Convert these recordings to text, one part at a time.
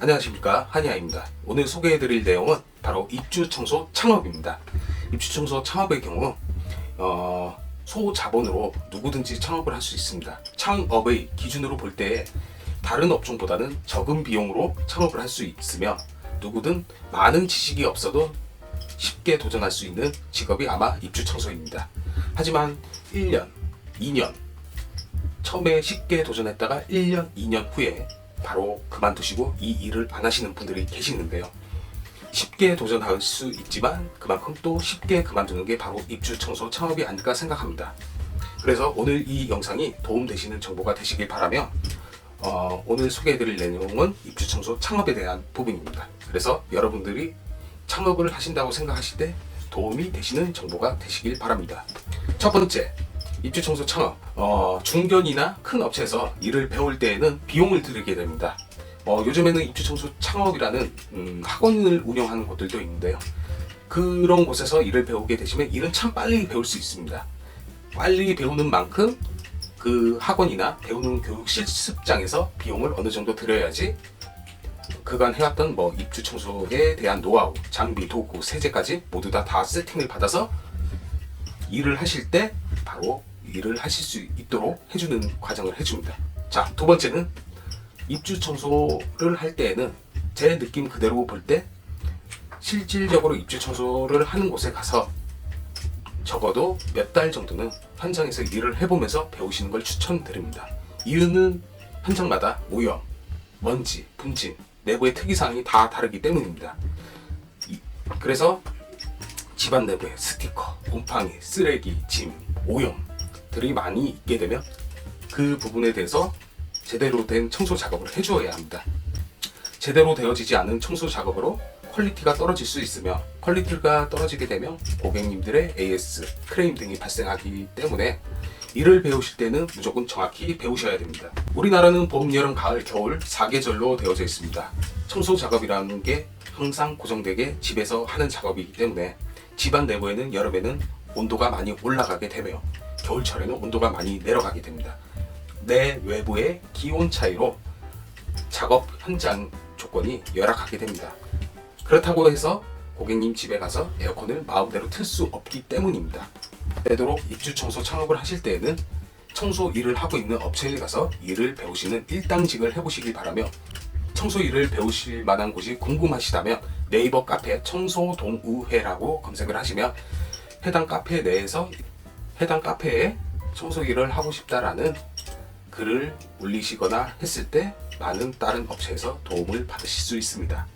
안녕하십니까, 한의아입니다. 오늘 소개해드릴 내용은 바로 입주청소 창업입니다. 입주청소 창업의 경우 소자본으로 누구든지 창업을 할 수 있습니다. 창업의 기준으로 볼 때 다른 업종보다는 적은 비용으로 창업을 할 수 있으며 누구든 많은 지식이 없어도 쉽게 도전할 수 있는 직업이 아마 입주청소입니다. 하지만 1년, 2년 처음에 쉽게 도전했다가 1년, 2년 후에 바로 그만두시고 이 일을 안 하시는 분들이 계시는데요. 쉽게 도전할 수 있지만 그만큼 또 쉽게 그만두는 게 바로 입주청소 창업이 아닐까 생각합니다. 그래서 오늘 이 영상이 도움되시는 정보가 되시길 바라며 오늘 소개해드릴 내용은 입주청소 창업에 대한 부분입니다. 그래서 여러분들이 창업을 하신다고 생각하실 때 도움이 되시는 정보가 되시길 바랍니다. 첫 번째, 입주청소 창업. 중견이나 큰 업체에서 일을 배울 때에는 비용을 들이게 됩니다. 요즘에는 입주청소 창업이라는 학원을 운영하는 곳들도 있는데요. 그런 곳에서 일을 배우게 되시면 일은 참 빨리 배울 수 있습니다. 빨리 배우는 만큼 그 학원이나 배우는 교육 실습장에서 비용을 어느 정도 들여야지 그간 해왔던 입주청소에 대한 노하우, 장비, 도구, 세제까지 모두 다 세팅을 받아서 일을 하실 때 바로 일을 하실 수 있도록 해주는 과정을 해줍니다. 자, 두 번째는 입주청소를 할 때에는 제 느낌 그대로 볼 때 실질적으로 입주청소를 하는 곳에 가서 적어도 몇 달 정도는 현장에서 일을 해보면서 배우시는 걸 추천드립니다. 이유는 현장마다 오염, 먼지, 분진, 내부의 특이사항이 다 다르기 때문입니다. 그래서 집안 내부에 스티커, 곰팡이, 쓰레기, 짐, 오염들이 많이 있게 되면 그 부분에 대해서 제대로 된 청소 작업을 해주어야 합니다. 제대로 되어지지 않은 청소 작업으로 퀄리티가 떨어질 수 있으며 퀄리티가 떨어지게 되면 고객님들의 AS, 크레임 등이 발생하기 때문에 일을 배우실 때는 무조건 정확히 배우셔야 됩니다. 우리나라는 봄, 여름, 가을, 겨울 4계절로 되어져 있습니다. 청소 작업이라는 게 항상 고정되게 집에서 하는 작업이기 때문에 집안 내부에는 여름에는 온도가 많이 올라가게 되며 겨울철에는 온도가 많이 내려가게 됩니다. 내 외부의 기온 차이로 작업 현장 조건이 열악하게 됩니다. 그렇다고 해서 고객님 집에 가서 에어컨을 마음대로 틀 수 없기 때문입니다. 되도록 입주청소 창업을 하실 때에는 청소 일을 하고 있는 업체에 가서 일을 배우시는 일당직을 해보시길 바라며 청소 일을 배우실 만한 곳이 궁금하시다면 네이버 카페 청소동우회라고 검색을 하시면 해당 카페 내에서 해당 카페에 청소 일을 하고 싶다라는 글을 올리시거나 했을 때 많은 다른 업체에서 도움을 받으실 수 있습니다.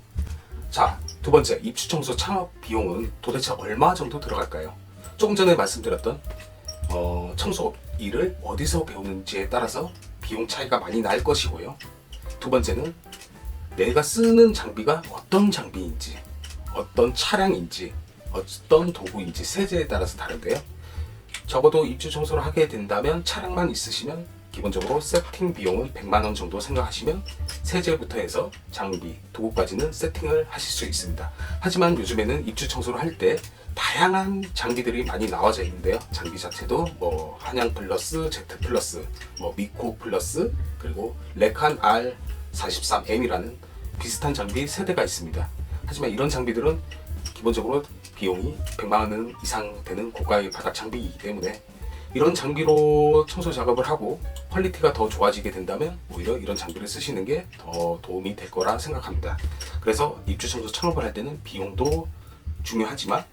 자, 두 번째, 입주청소 창업 비용은 도대체 얼마 정도 들어갈까요? 조금 전에 말씀드렸던 청소 일을 어디서 배우는지에 따라서 비용 차이가 많이 날 것이고요. 두 번째는 내가 쓰는 장비가 어떤 장비인지, 어떤 차량인지, 어떤 도구인지, 세제에 따라서 다른데요. 적어도 입주청소를 하게 된다면 차량만 있으시면 기본적으로 세팅 비용은 100만 원 정도 생각하시면 세제부터 해서 장비, 도구까지는 세팅을 하실 수 있습니다. 하지만 요즘에는 입주청소를 할 때 다양한 장비들이 많이 나와져 있는데요. 장비 자체도 한양 플러스, Z 플러스, 미코 플러스, 그리고 레칸 R43M이라는 비슷한 장비 세대가 있습니다. 하지만 이런 장비들은 기본적으로 비용이 100만 원 이상 되는 고가의 바닥 장비이기 때문에 이런 장비로 청소 작업을 하고 퀄리티가 더 좋아지게 된다면 오히려 이런 장비를 쓰시는 게 더 도움이 될 거라 생각합니다. 그래서 입주청소 창업을 할 때는 비용도 중요하지만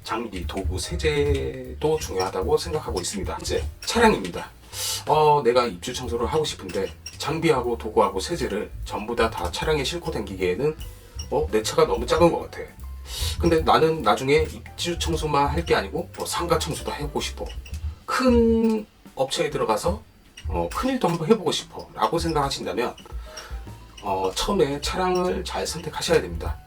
장비, 도구, 세제도 중요하다고 생각하고 있습니다. 이제 차량입니다. 내가 입주청소를 하고 싶은데 장비하고 도구하고 세제를 전부 다 차량에 싣고 다니기에는 내 차가 너무 작은 것 같아. 근데 나는 나중에 입주청소만 할 게 아니고 상가 청소도 해보고 싶어. 큰 업체에 들어가서 큰 일도 한번 해보고 싶어 라고 생각하신다면 처음에 차량을 잘 선택하셔야 됩니다.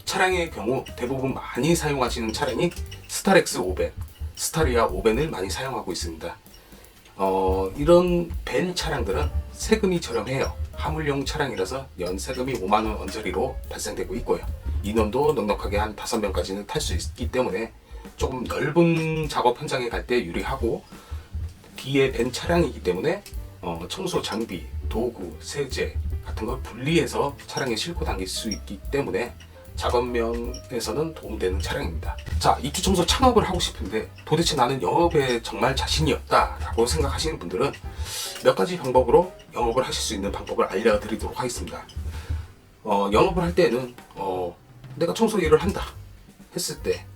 차량의 경우 대부분 많이 사용하시는 차량이 스타렉스 500, 스타리아 5벤을 많이 사용하고 있습니다. 이런 벤 차량들은 세금이 저렴해요. 화물용 차량이라서 연 세금이 5만 원 언저리로 발생되고 있고요. 인원도 넉넉하게 한 5명까지는 탈 수 있기 때문에 조금 넓은 작업 현장에 갈 때 유리하고 뒤에 벤 차량이기 때문에 청소 장비, 도구, 세제 같은 걸 분리해서 차량에 싣고 다닐 수 있기 때문에 작업면에서는 도움되는 차량입니다. 자, 입주 청소 창업을 하고 싶은데 도대체 나는 영업에 정말 자신이 없다라고 생각하시는 분들은 몇 가지 방법으로 영업을 하실 수 있는 방법을 알려드리도록 하겠습니다. 영업을 할 때는 내가 청소 일을 한다 했을 때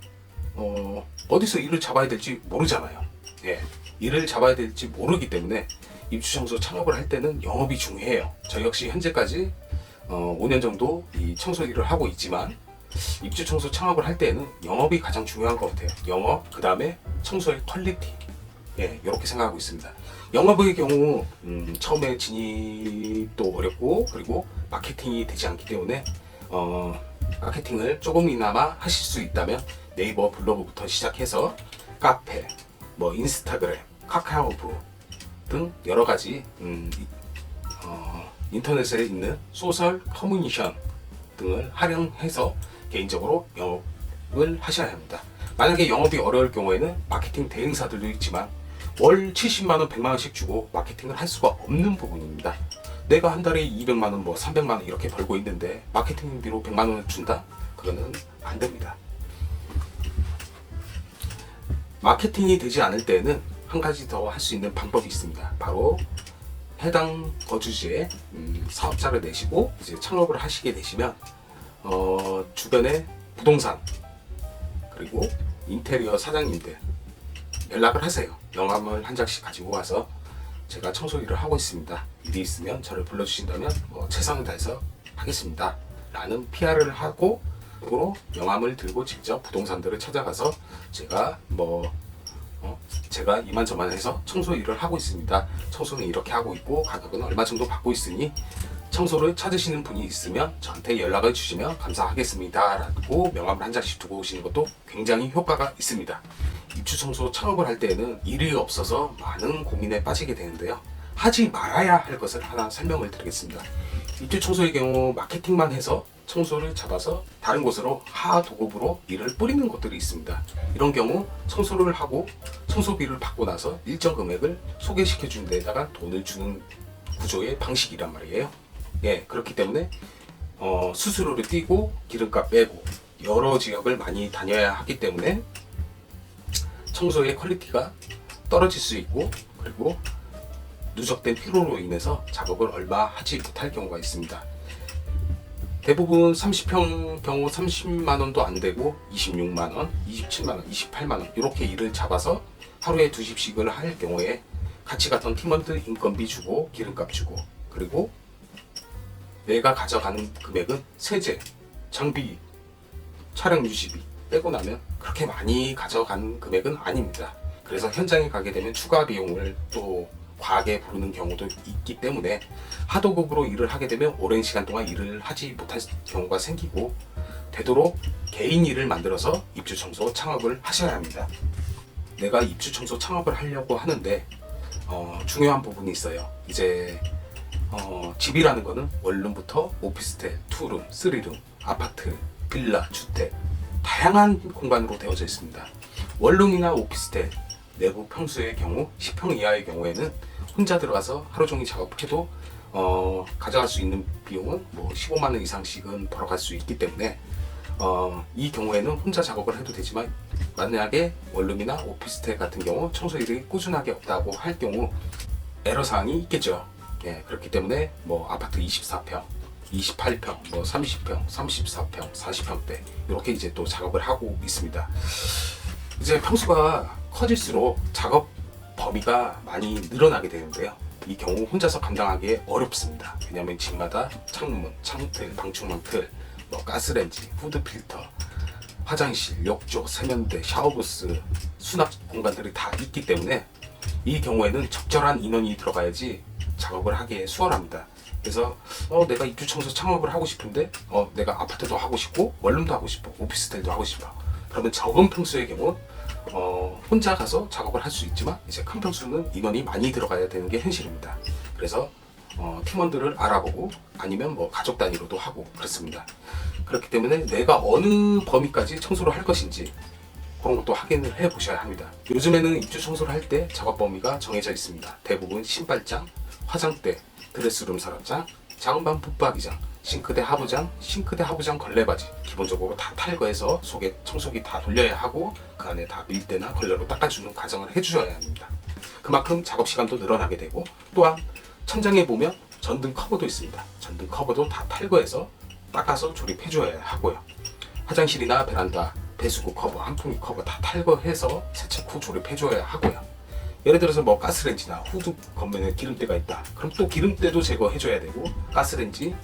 어디서 일을 잡아야 될지 모르잖아요. 예, 일을 잡아야 될지 모르기 때문에 입주 청소 창업을 할 때는 영업이 중요해요. 저 역시 현재까지 5년 정도 이 청소 일을 하고 있지만 입주 청소 창업을 할 때는 영업이 가장 중요한 것 같아요. 영업, 그 다음에 청소의 퀄리티. 예, 이렇게 생각하고 있습니다. 영업의 경우 처음에 진입도 어렵고 그리고 마케팅이 되지 않기 때문에 마케팅을 조금이나마 하실 수 있다면 네이버 블로그부터 시작해서 카페, 뭐 인스타그램, 카카오북 등 여러 가지 인터넷에 있는 소셜 커뮤니케이션 등을 활용해서 개인적으로 영업을 하셔야 합니다. 만약에 영업이 어려울 경우에는 마케팅 대행사들도 있지만 월 70만원, 100만원씩 주고 마케팅을 할 수가 없는 부분입니다. 내가 한 달에 200만원, 뭐 300만원 이렇게 벌고 있는데 마케팅비로 100만원을 준다? 그거는 안 됩니다. 마케팅이 되지 않을 때는 한 가지 더 할 수 있는 방법이 있습니다. 바로 해당 거주지에 사업자를 내시고 이제 창업을 하시게 되시면 주변에 부동산 그리고 인테리어 사장님들 연락을 하세요. 명함을 한 장씩 가지고 와서 제가 청소 일을 하고 있습니다. 일이 있으면 저를 불러주신다면 최선을 다해서 하겠습니다. 라는 PR을 하고 명함을 들고 직접 부동산들을 찾아가서 제가 제가 이만저만 해서 청소 일을 하고 있습니다. 청소는 이렇게 하고 있고 가격은 얼마 정도 받고 있으니 청소를 찾으시는 분이 있으면 저한테 연락을 주시면 감사하겠습니다. 라고 명함을 한 장씩 두고 오시는 것도 굉장히 효과가 있습니다. 입주 청소 창업을 할 때에는 일이 없어서 많은 고민에 빠지게 되는데요. 하지 말아야 할 것을 하나 설명을 드리겠습니다. 입주 청소의 경우 마케팅만 해서 청소를 잡아서 다른 곳으로 하도급으로 일을 뿌리는 곳들이 있습니다. 이런 경우 청소를 하고 청소비를 받고 나서 일정 금액을 소개시켜 준 데다가 돈을 주는 구조의 방식이란 말이에요. 예, 그렇기 때문에 수수료를 떼고 기름값 빼고 여러 지역을 많이 다녀야 하기 때문에 청소의 퀄리티가 떨어질 수 있고 그리고 누적된 피로로 인해서 작업을 얼마 하지 못할 경우가 있습니다. 대부분 30평 경우 30만원도 안 되고 26만원, 27만원, 28만원 이렇게 일을 잡아서 하루에 2집씩을 할 경우에 같이 갔던 팀원들 인건비 주고 기름값 주고 그리고 내가 가져가는 금액은 세제, 장비, 차량 유지비 빼고 나면 그렇게 많이 가져가는 금액은 아닙니다. 그래서 현장에 가게 되면 추가 비용을 또 과하게 부르는 경우도 있기 때문에 하도급으로 일을 하게 되면 오랜 시간 동안 일을 하지 못할 경우가 생기고 되도록 개인 일을 만들어서 입주 청소 창업을 하셔야 합니다. 내가 입주 청소 창업을 하려고 하는데 중요한 부분이 있어요. 이제 집이라는 거는 원룸부터 오피스텔, 투룸, 쓰리룸, 아파트, 빌라, 주택 다양한 공간으로 되어져 있습니다. 원룸이나 오피스텔 내부 평수의 경우 10평 이하의 경우에는 혼자 들어가서 하루 종일 작업해도 가져갈 수 있는 비용은 뭐 15만원 이상씩은 벌어갈 수 있기 때문에 이 경우에는 혼자 작업을 해도 되지만 만약에 원룸이나 오피스텔 같은 경우 청소일이 꾸준하게 없다고 할 경우 애로사항이 있겠죠. 예, 그렇기 때문에 뭐 아파트 24평, 28평, 뭐 30평, 34평, 40평대 이렇게 이제 또 작업을 하고 있습니다. 이제 평수가 커질수록 작업 범위가 많이 늘어나게 되는데요. 이 경우 혼자서 감당하기 어렵습니다. 왜냐하면 집마다 창문, 창틀, 방충망틀, 뭐 가스레인지, 후드필터, 화장실, 욕조, 세면대, 샤워부스, 수납 공간들이 다 있기 때문에 이 경우에는 적절한 인원이 들어가야지 작업을 하기에 수월합니다. 그래서 내가 입주 청소 창업을 하고 싶은데 내가 아파트도 하고 싶고 원룸도 하고 싶고 오피스텔도 하고 싶어. 그러면 적은 평수의 경우 혼자 가서 작업을 할 수 있지만 이제 큰 평수는 인원이 많이 들어가야 되는 게 현실입니다. 그래서 팀원들을 알아보고 아니면 뭐 가족 단위로도 하고 그렇습니다. 그렇기 때문에 내가 어느 범위까지 청소를 할 것인지 그런 것도 확인을 해 보셔야 합니다. 요즘에는 입주 청소를 할 때 작업 범위가 정해져 있습니다. 대부분 신발장, 화장대, 드레스룸 서랍장, 작은방 붙박이장, 싱크대 하부장, 싱크대 하부장 걸레바지 기본적으로 다 탈거해서 속에 청소기 다 돌려야 하고 그 안에 다 밀대나 걸레로 닦아주는 과정을 해주셔야 합니다. 그만큼 작업 시간도 늘어나게 되고, 또한 천장에 보면 전등 커버도 있습니다. 전등 커버도 다 탈거해서 닦아서 조립해 줘야 하고요. 화장실이나 베란다, 배수구 커버, 한풍기 커버 다 탈거해서 세척 후 조립해 줘야 하고요. 예를 들어서 뭐 가스레인지나 후드 겉면에 기름때가 있다. 그럼 또 기름때도 제거해 줘야 되고, 가스레인지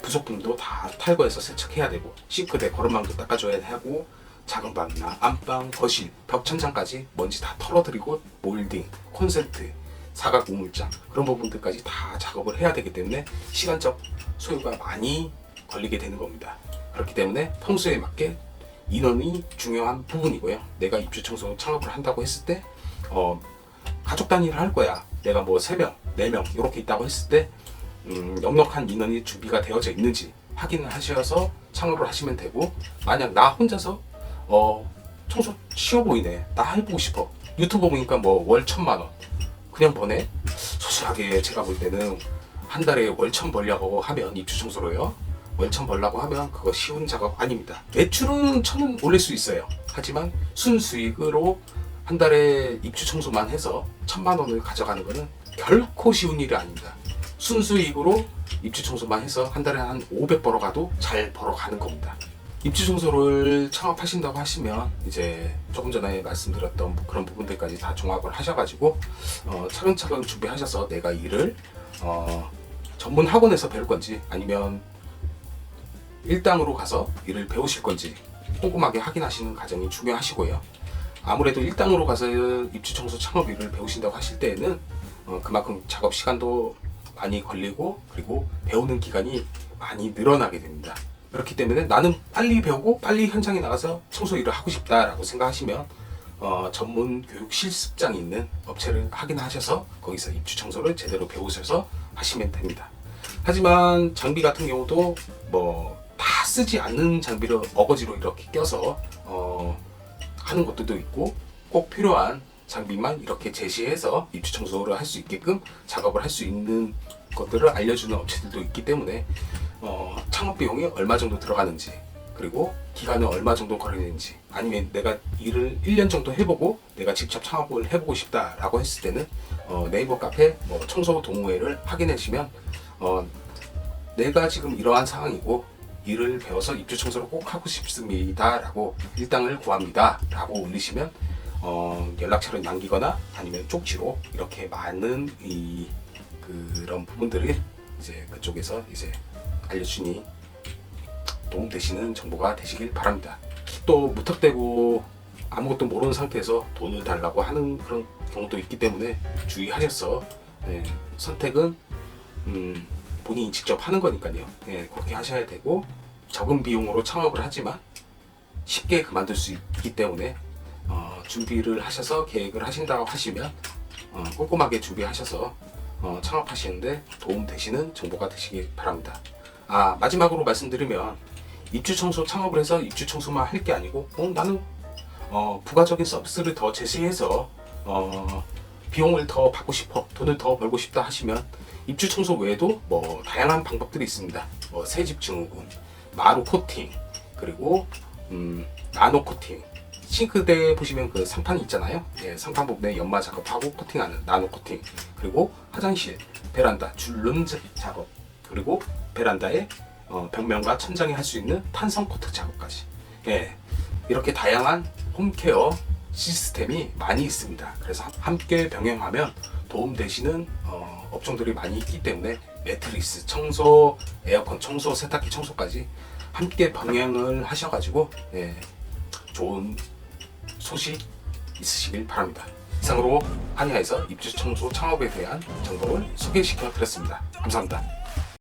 부속품도 다 탈거해서 세척해야 되고, 싱크대 거름망도 닦아줘야 하고, 작은 방이나 안방, 거실, 벽 천장까지 먼지 다 털어드리고, 몰딩, 콘센트, 사각 우물장 그런 부분들까지 다 작업을 해야 되기 때문에 시간적 소요가 많이 걸리게 되는 겁니다. 그렇기 때문에 평소에 맞게 인원이 중요한 부분이고요. 내가 입주 청소 창업을 한다고 했을 때 가족 단위를 할 거야. 내가 뭐 3명, 4명 이렇게 있다고 했을 때 넉넉한 인원이 준비가 되어져 있는지 확인을 하셔서 창업을 하시면 되고, 만약 나 혼자서 청소 쉬워 보이네, 나 해보고 싶어, 유튜브 보니까 뭐 월 1,000만 원 그냥 버네. 솔직하게 제가 볼 때는 한 달에 월 1,000 벌려고 하면, 입주 청소로요, 월 1,000 벌려고 하면 그거 쉬운 작업 아닙니다. 매출은 1,000은 올릴 수 있어요. 하지만 순수익으로 한 달에 입주 청소만 해서 1,000만 원을 가져가는 거는 결코 쉬운 일이 아닙니다. 순수익으로 입주 청소만 해서 한 달에 한 500 벌어가도 잘 벌어가는 겁니다. 입주 청소를 창업하신다고 하시면 이제 조금 전에 말씀드렸던 그런 부분들까지 다 종합을 하셔가지고 차근차근 준비하셔서 내가 일을 전문 학원에서 배울 건지 아니면 일당으로 가서 일을 배우실 건지 꼼꼼하게 확인하시는 과정이 중요하시고요. 아무래도 일당으로 가서 입주 청소 창업 일을 배우신다고 하실 때에는 그만큼 작업 시간도 많이 걸리고, 그리고 배우는 기간이 많이 늘어나게 됩니다. 그렇기 때문에 나는 빨리 배우고 빨리 현장에 나가서 청소 일을 하고 싶다라고 생각하시면 전문 교육 실습장이 있는 업체를 확인하셔서 거기서 입주 청소를 제대로 배우셔서 하시면 됩니다. 하지만 장비 같은 경우도 뭐 다 쓰지 않는 장비를 어거지로 이렇게 껴서 하는 것들도 있고, 꼭 필요한 장비만 이렇게 제시해서 입주 청소를 할 수 있게끔 작업을 할 수 있는 것들을 알려주는 업체들도 있기 때문에 창업 비용이 얼마 정도 들어가는지, 그리고 기간은 얼마 정도 걸리는지, 아니면 내가 일을 1년 정도 해보고 내가 직접 창업을 해보고 싶다라고 했을 때는 네이버 카페 청소 동호회를 확인해 주시면 내가 지금 이러한 상황이고 일을 배워서 입주 청소를 꼭 하고 싶습니다 라고 일당을 구합니다 라고 올리시면 연락처를 남기거나 아니면 쪽지로 이렇게 많은 그런 부분들을 이제 그쪽에서 이제 알려주니 도움되시는 정보가 되시길 바랍니다. 또 무턱대고 아무것도 모르는 상태에서 돈을 달라고 하는 그런 경우도 있기 때문에 주의하셔서 선택은 본인이 직접 하는 거니까요. 그렇게 하셔야 되고, 적은 비용으로 창업을 하지만 쉽게 그만둘 수 있기 때문에 준비를 하셔서 계획을 하신다고 하시면 꼼꼼하게 준비하셔서 창업하시는데 도움 되시는 정보가 되시길 바랍니다. 마지막으로 말씀드리면, 입주 청소 창업을 해서 입주 청소만 할 게 아니고 나는 부가적인 서비스를 더 제시해서 비용을 더 받고 싶어, 돈을 더 벌고 싶다 하시면 입주 청소 외에도 뭐 다양한 방법들이 있습니다. 새집 증후군, 마루 코팅, 그리고 나노 코팅, 싱크대 보시면 그 상판 있잖아요. 상판 부분에 연마 작업하고 코팅하는 나노 코팅, 그리고 화장실, 베란다 줄눈 작업, 그리고 베란다에 벽면과 천장에 할 수 있는 탄성 코트 작업까지, 이렇게 다양한 홈케어 시스템이 많이 있습니다. 그래서 함께 병행하면 도움 되시는 업종들이 많이 있기 때문에 매트리스 청소, 에어컨 청소, 세탁기 청소까지 함께 병행을 하셔가지고 좋은 소식 있으시길 바랍니다. 이상으로 한의아에서 입주 청소 창업에 대한 정보를 소개시켜 드렸습니다. 감사합니다.